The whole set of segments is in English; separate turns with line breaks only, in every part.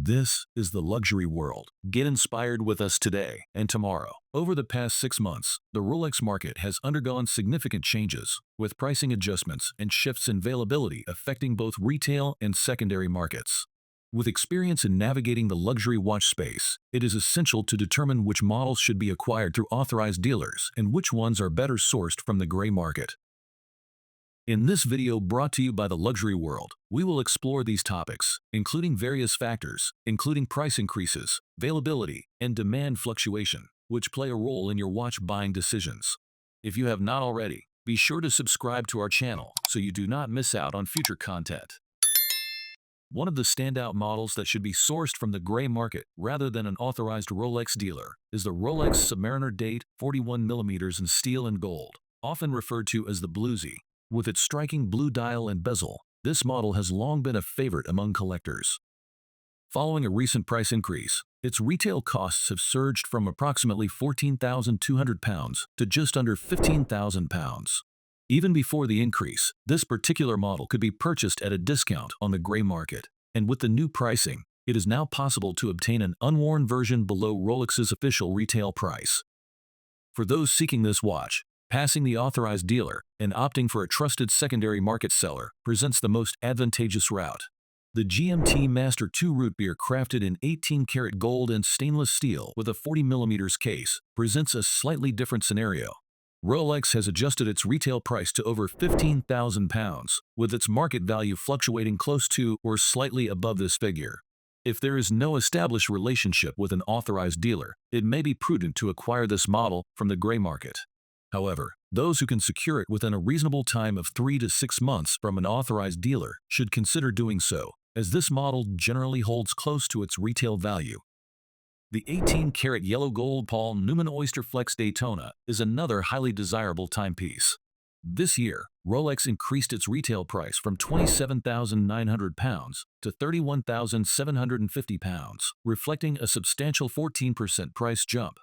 This is the luxury world. Get inspired with us today and tomorrow. Over the past 6 months, the Rolex market has undergone significant changes, with pricing adjustments and shifts in availability affecting both retail and secondary markets. With experience in navigating the luxury watch space, it is essential to determine which models should be acquired through authorized dealers and which ones are better sourced from the gray market. In this video brought to you by the Luxury World, we will explore these topics, including various factors, including price increases, availability, and demand fluctuation, which play a role in your watch buying decisions. If you have not already, be sure to subscribe to our channel so you do not miss out on future content. One of the standout models that should be sourced from the gray market rather than an authorized Rolex dealer is the Rolex Submariner date 41mm in steel and gold, often referred to as the Bluesy. With its striking blue dial and bezel, this model has long been a favorite among collectors. Following a recent price increase, its retail costs have surged from approximately £14,200 to just under £15,000. Even before the increase, this particular model could be purchased at a discount on the gray market, and with the new pricing, it is now possible to obtain an unworn version below Rolex's official retail price. For those seeking this watch, passing the authorized dealer and opting for a trusted secondary market seller presents the most advantageous route. The GMT-Master II root beer, crafted in 18-karat gold and stainless steel with a 40mm case, presents a slightly different scenario. Rolex has adjusted its retail price to over £15,000, with its market value fluctuating close to or slightly above this figure. If there is no established relationship with an authorized dealer, it may be prudent to acquire this model from the gray market. However, those who can secure it within a reasonable time of 3 to 6 months from an authorized dealer should consider doing so, as this model generally holds close to its retail value. The 18-karat yellow gold Paul Newman Oyster Flex Daytona is another highly desirable timepiece. This year, Rolex increased its retail price from £27,900 to £31,750, reflecting a substantial 14% price jump.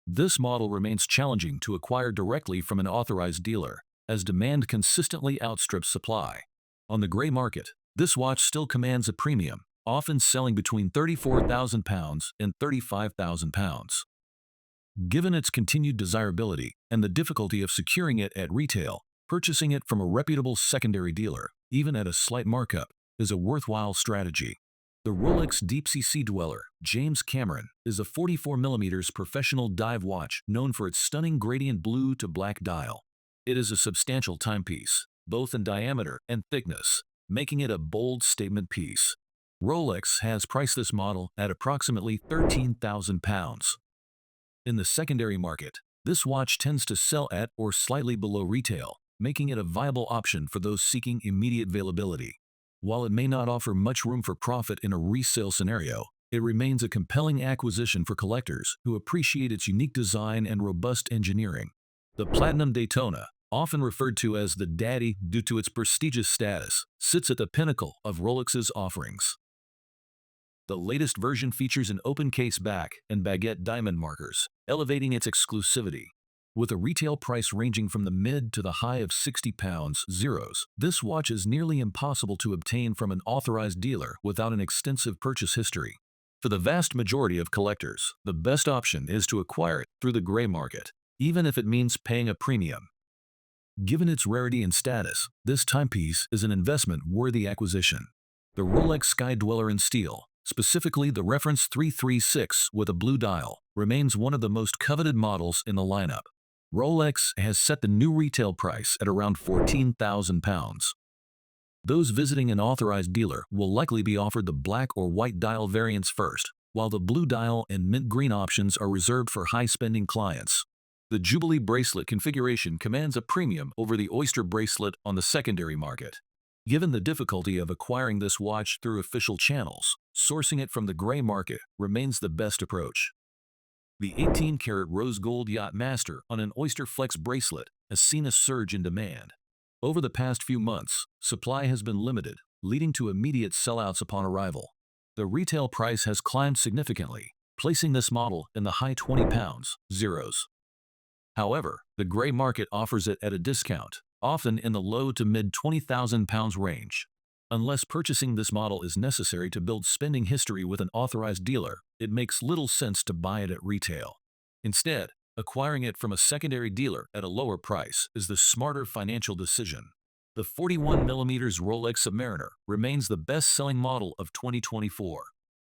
This model remains challenging to acquire directly from an authorized dealer, as demand consistently outstrips supply. On the gray market, this watch still commands a premium, often selling between £34,000 and £35,000. Given its continued desirability and the difficulty of securing it at retail, purchasing it from a reputable secondary dealer, even at a slight markup, is a worthwhile strategy. The Rolex Deepsea Sea Dweller, James Cameron, is a 44mm professional dive watch known for its stunning gradient blue to black dial. It is a substantial timepiece, both in diameter and thickness, making it a bold statement piece. Rolex has priced this model at approximately £13,000. In the secondary market, this watch tends to sell at or slightly below retail, making it a viable option for those seeking immediate availability. While it may not offer much room for profit in a resale scenario, it remains a compelling acquisition for collectors who appreciate its unique design and robust engineering. The Platinum Daytona, often referred to as the Daddy due to its prestigious status, sits at the pinnacle of Rolex's offerings. The latest version features an open case back and baguette diamond markers, elevating its exclusivity. With a retail price ranging from the mid to the high of £60, this watch is nearly impossible to obtain from an authorized dealer without an extensive purchase history. For the vast majority of collectors, the best option is to acquire it through the gray market, even if it means paying a premium. Given its rarity and status, this timepiece is an investment-worthy acquisition. The Rolex Sky Dweller in steel, specifically the reference 336 with a blue dial, remains one of the most coveted models in the lineup. Rolex has set the new retail price at around £14,000. Those visiting an authorized dealer will likely be offered the black or white dial variants first, while the blue dial and mint green options are reserved for high-spending clients. The Jubilee bracelet configuration commands a premium over the Oyster bracelet on the secondary market. Given the difficulty of acquiring this watch through official channels, sourcing it from the gray market remains the best approach. The 18-karat rose gold Yacht Master on an Oyster Flex bracelet has seen a surge in demand. Over the past few months, supply has been limited, leading to immediate sellouts upon arrival. The retail price has climbed significantly, placing this model in the high £20. However, the gray market offers it at a discount, often in the low to mid £20,000 range. Unless purchasing this model is necessary to build spending history with an authorized dealer, it makes little sense to buy it at retail. Instead, acquiring it from a secondary dealer at a lower price is the smarter financial decision. The 41mm Rolex Submariner remains the best-selling model of 2024.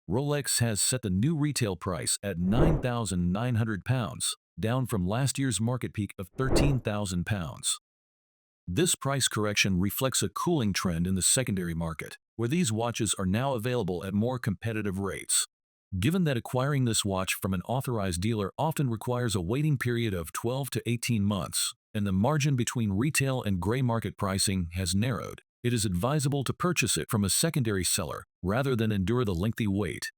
Rolex has set the new retail price at £9,900, down from last year's market peak of £13,000. This price correction reflects a cooling trend in the secondary market, where these watches are now available at more competitive rates. Given that acquiring this watch from an authorized dealer often requires a waiting period of 12 to 18 months, and the margin between retail and gray market pricing has narrowed, it is advisable to purchase it from a secondary seller rather than endure the lengthy wait.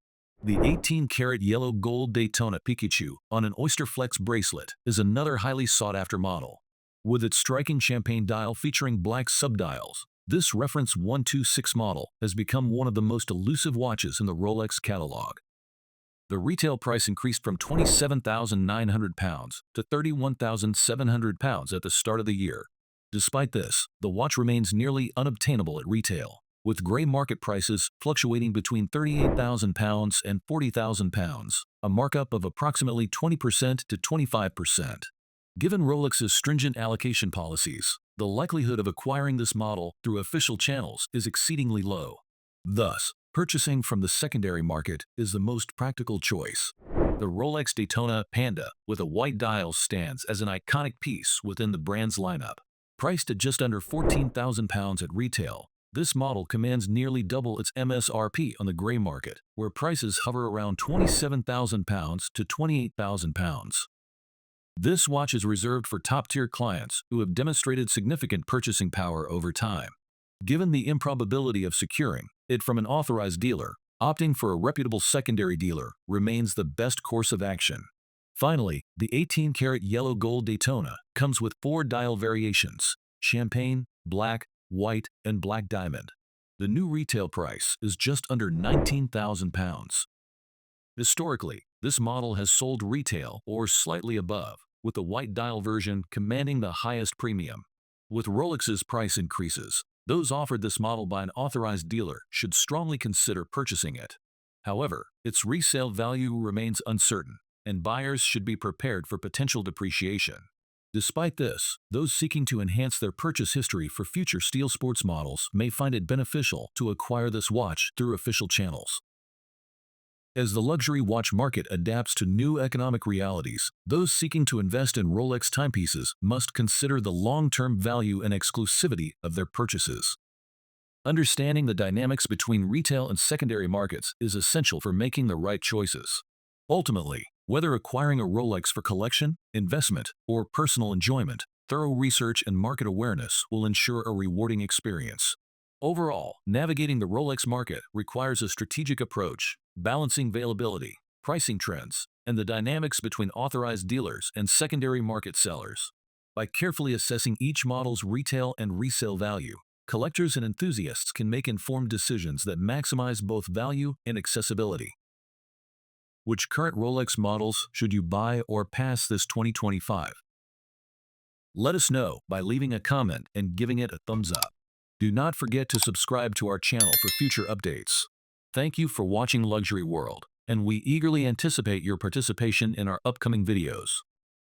The 18-karat yellow gold Daytona Pikachu on an Oyster Flex bracelet is another highly sought-after model. With its striking champagne dial featuring black subdials, this reference 126 model has become one of the most elusive watches in the Rolex catalog. The retail price increased from £27,900 to £31,700 at the start of the year. Despite this, the watch remains nearly unobtainable at retail, with gray market prices fluctuating between £38,000 and £40,000, a markup of approximately 20% to 25%. Given Rolex's stringent allocation policies, the likelihood of acquiring this model through official channels is exceedingly low. Thus, purchasing from the secondary market is the most practical choice. The Rolex Daytona Panda with a white dial stands as an iconic piece within the brand's lineup. Priced at just under £14,000 at retail, this model commands nearly double its MSRP on the gray market, where prices hover around £27,000 to £28,000. This watch is reserved for top-tier clients who have demonstrated significant purchasing power over time. Given the improbability of securing it from an authorized dealer, opting for a reputable secondary dealer remains the best course of action. Finally, the 18-karat yellow gold Daytona comes with 4 dial variations: champagne, black, white, and black diamond. The new retail price is just under £19,000. Historically, this model has sold retail or slightly above, with the white dial version commanding the highest premium. With Rolex's price increases, those offered this model by an authorized dealer should strongly consider purchasing it. However, its resale value remains uncertain, and buyers should be prepared for potential depreciation. Despite this, those seeking to enhance their purchase history for future steel sports models may find it beneficial to acquire this watch through official channels. As the luxury watch market adapts to new economic realities, those seeking to invest in Rolex timepieces must consider the long-term value and exclusivity of their purchases. Understanding the dynamics between retail and secondary markets is essential for making the right choices. Ultimately, whether acquiring a Rolex for collection, investment, or personal enjoyment, thorough research and market awareness will ensure a rewarding experience. Overall, navigating the Rolex market requires a strategic approach, balancing availability, pricing trends, and the dynamics between authorized dealers and secondary market sellers. By carefully assessing each model's retail and resale value, collectors and enthusiasts can make informed decisions that maximize both value and accessibility. Which current Rolex models should you buy or pass this 2025? Let us know by leaving a comment and giving it a thumbs up. Do not forget to subscribe to our channel for future updates. Thank you for watching Luxury World, and we eagerly anticipate your participation in our upcoming videos.